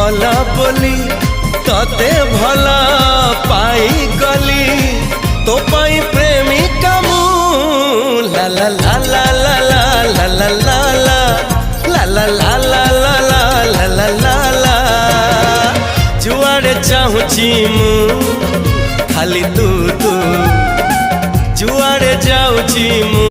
भला बोली तते भला पाई गली तो पाई प्रेमिका मु ला ला ला ला ला ला ला ला ला ला ला ला ला ला ला ला ला जुआड़े चाहूची मु खाली तू तू जुआड़े जाऊची मु।